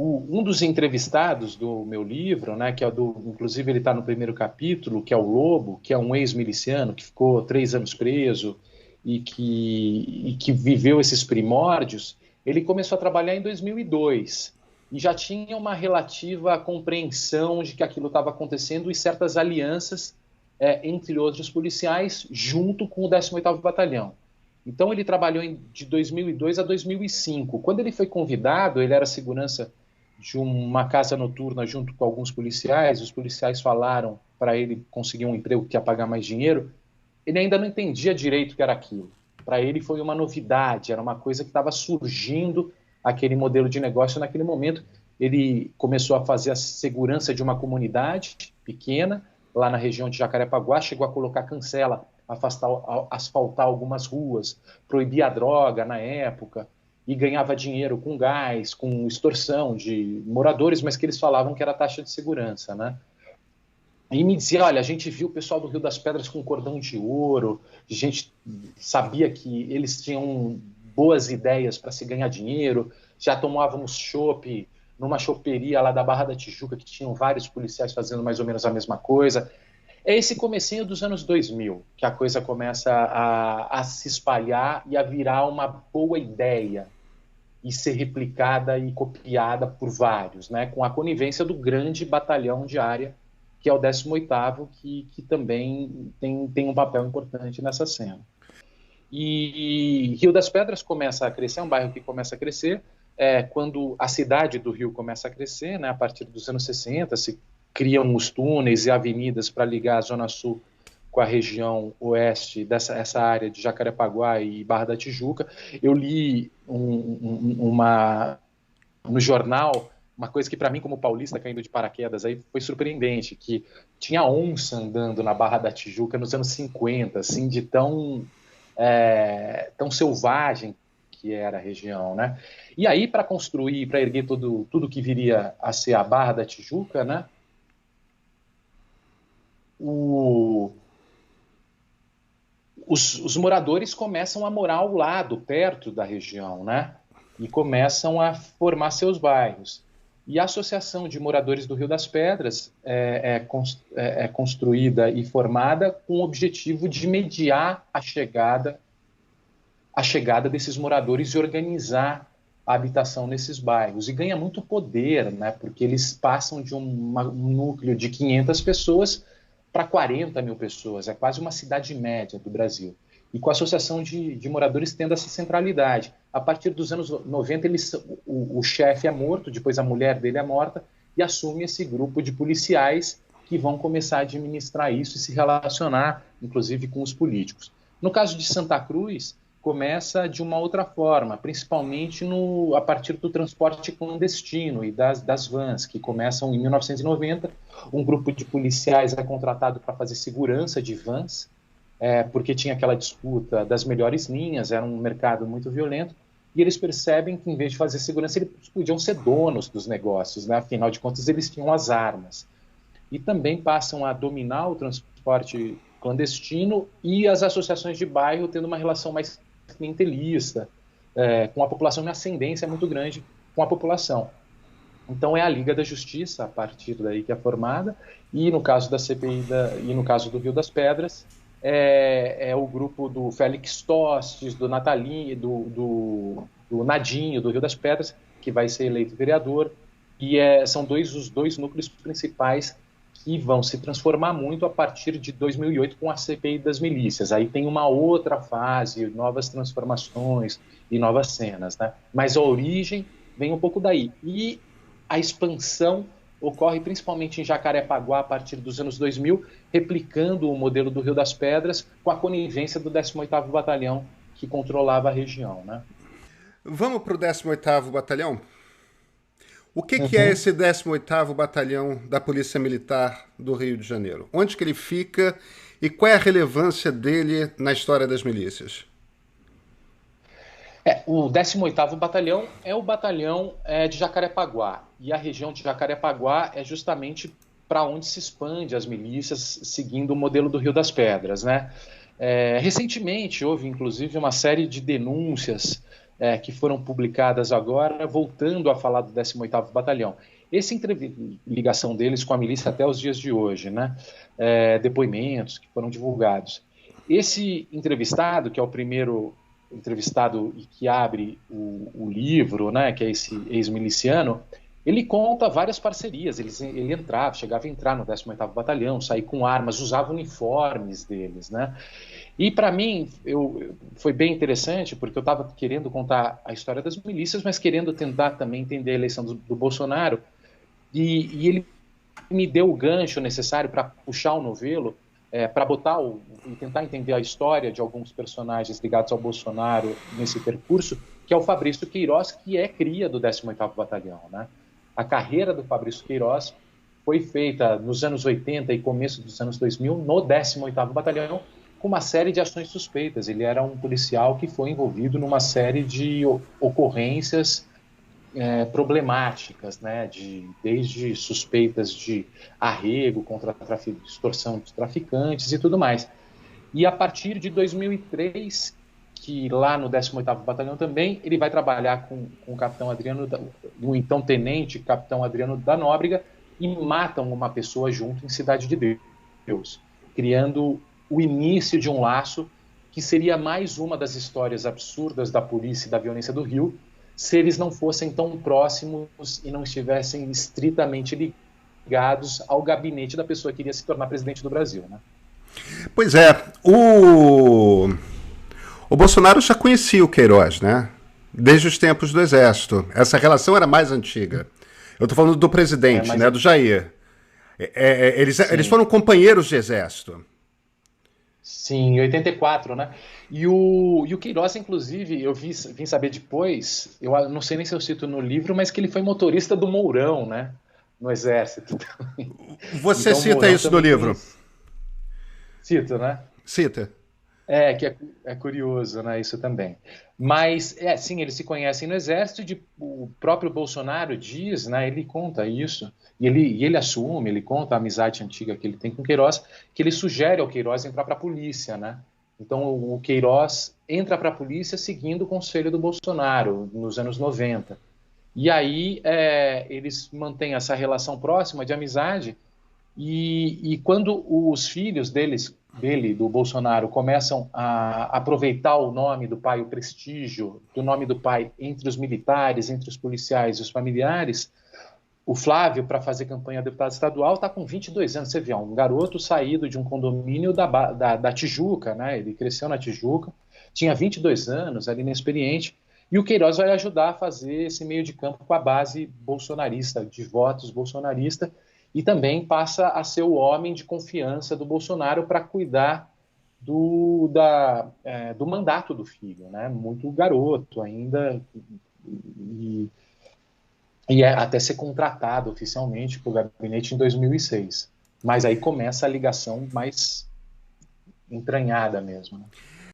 Um dos entrevistados do meu livro, né, que é inclusive ele está no primeiro capítulo, que é o Lobo, que é um ex-miliciano que ficou 3 anos preso e que viveu esses primórdios, ele começou a trabalhar em 2002 e já tinha uma relativa compreensão de que aquilo estava acontecendo e certas alianças entre outros policiais junto com o 18º Batalhão. Então ele trabalhou de 2002 a 2005. Quando ele foi convidado, ele era segurança de uma casa noturna junto com alguns policiais. Os policiais falaram para ele conseguir um emprego que ia pagar mais dinheiro. Ele ainda não entendia direito o que era aquilo. Para ele foi uma novidade, era uma coisa que estava surgindo, aquele modelo de negócio naquele momento. Ele começou a fazer a segurança de uma comunidade pequena, lá na região de Jacarepaguá, chegou a colocar cancela, asfaltar algumas ruas, proibir a droga na época, e ganhava dinheiro com gás, com extorsão de moradores, mas que eles falavam que era taxa de segurança, né? E me dizia, olha, a gente viu o pessoal do Rio das Pedras com cordão de ouro, a gente sabia que eles tinham boas ideias para se ganhar dinheiro, já tomávamos chopp numa choperia lá da Barra da Tijuca, que tinham vários policiais fazendo mais ou menos a mesma coisa. É esse comecinho dos anos 2000 que a coisa começa a se espalhar e a virar uma boa ideia e ser replicada e copiada por vários, né? Com a conivência do grande batalhão de área, que é o 18º, que também tem um papel importante nessa cena. E Rio das Pedras começa a crescer, é um bairro que começa a crescer quando a cidade do Rio começa a crescer, né? A partir dos anos 60, se criam os túneis e avenidas para ligar a Zona Sul com a região oeste essa área de Jacarepaguá e Barra da Tijuca. Eu li no jornal uma coisa que para mim, como paulista caindo de paraquedas, aí foi surpreendente, que tinha onça andando na Barra da Tijuca nos anos 50, assim, de tão selvagem que era a região, né? E aí, para construir, para erguer tudo que viria a ser a Barra da Tijuca, né? Os moradores começam a morar ao lado, perto da região, né? E começam a formar seus bairros. E a Associação de Moradores do Rio das Pedras é construída e formada com o objetivo de mediar a chegada desses moradores e organizar a habitação nesses bairros. E ganha muito poder, né? Porque eles passam de um núcleo de 500 pessoas para 40 mil pessoas, é quase uma cidade média do Brasil. E com a Associação de Moradores tendo essa centralidade. A partir dos anos 90, o chefe é morto, depois a mulher dele é morta, e assume esse grupo de policiais que vão começar a administrar isso e se relacionar, inclusive, com os políticos. No caso de Santa Cruz, começa de uma outra forma, principalmente a partir do transporte clandestino e das vans, que começam em 1990. Um grupo de policiais é contratado para fazer segurança de vans, porque tinha aquela disputa das melhores linhas, era um mercado muito violento, e eles percebem que, em vez de fazer segurança, eles podiam ser donos dos negócios, né? Afinal de contas, eles tinham as armas. E também passam a dominar o transporte clandestino e as associações de bairro tendo uma relação mais clientelista, com a população em ascendência muito grande com a população. Então é a Liga da Justiça, a partir daí, que é formada, e no caso da CPI e no caso do Rio das Pedras, é o grupo do Félix Tostes, do Natalinho, do Nadinho, do Rio das Pedras, que vai ser eleito vereador, e são os dois núcleos principais que vão se transformar muito a partir de 2008 com a CPI das milícias. Aí tem uma outra fase, novas transformações e novas cenas, né? Mas a origem vem um pouco daí. E a expansão ocorre principalmente em Jacarepaguá a partir dos anos 2000, replicando o modelo do Rio das Pedras com a conivência do 18º Batalhão, que controlava a região, né? Vamos para o 18º Batalhão? O que é esse 18º Batalhão da Polícia Militar do Rio de Janeiro? Onde que ele fica e qual é a relevância dele na história das milícias? O 18º Batalhão é o batalhão de Jacarepaguá. E a região de Jacarepaguá é justamente para onde se expande as milícias, seguindo o modelo do Rio das Pedras, né? Recentemente houve, inclusive, uma série de denúncias que foram publicadas agora, voltando a falar do 18º Batalhão. Essa ligação deles com a milícia até os dias de hoje, né? Depoimentos que foram divulgados. Esse entrevistado, que é o primeiro entrevistado e que abre o livro, né, que é esse ex-miliciano, ele conta várias parcerias. Ele entrava, chegava a entrar no 18º Batalhão, sair com armas, usava uniformes deles, né? E para mim foi bem interessante, porque eu estava querendo contar a história das milícias, mas querendo tentar também entender a eleição do Bolsonaro, e ele me deu o gancho necessário para puxar o novelo, para botar e tentar entender a história de alguns personagens ligados ao Bolsonaro nesse percurso, que é o Fabrício Queiroz, que é cria do 18º Batalhão, né? A carreira do Fabrício Queiroz foi feita nos anos 80 e começo dos anos 2000 no 18º Batalhão, com uma série de ações suspeitas. Ele era um policial que foi envolvido numa série de ocorrências problemáticas, né? Desde suspeitas de arrego contra extorsão de traficantes e tudo mais. E a partir de 2003, que lá no 18º Batalhão também, ele vai trabalhar com o capitão Adriano, o então tenente capitão Adriano da Nóbrega, e matam uma pessoa junto em Cidade de Deus, criando o início de um laço que seria mais uma das histórias absurdas da polícia e da violência do Rio, se eles não fossem tão próximos e não estivessem estritamente ligados ao gabinete da pessoa que iria se tornar presidente do Brasil, né? Pois é, o Bolsonaro já conhecia o Queiroz, né? Desde os tempos do Exército. Essa relação era mais antiga. Eu estou falando do presidente, né? Do Jair. Eles foram companheiros de Exército. Sim, em 84, né? E o Queiroz, inclusive, eu vim saber depois, eu não sei nem se eu cito no livro, mas que ele foi motorista do Mourão, né? No Exército. Você então, cita isso no livro? Cito, né? Cita. Que é curioso, né? Isso também. Mas, sim, eles se conhecem no Exército, o próprio Bolsonaro diz, né? Ele conta isso, e ele assume, ele conta a amizade antiga que ele tem com o Queiroz, que ele sugere ao Queiroz entrar para a polícia, né? Então, o Queiroz entra para a polícia seguindo o conselho do Bolsonaro, nos anos 90. E aí, eles mantêm essa relação próxima de amizade, e quando os filhos dele, do Bolsonaro, começam a aproveitar o nome do pai, o prestígio do nome do pai entre os militares, entre os policiais e os familiares, o Flávio, para fazer campanha a deputado estadual, está com 22 anos. Você vê, um garoto saído de um condomínio da Tijuca, né? Ele cresceu na Tijuca, tinha 22 anos, era inexperiente, e o Queiroz vai ajudar a fazer esse meio de campo com a base bolsonarista, de votos bolsonarista, e também passa a ser o homem de confiança do Bolsonaro para cuidar do mandato do filho, né? Muito garoto ainda, e até ser contratado oficialmente para o gabinete em 2006. Mas aí começa a ligação mais entranhada mesmo, né?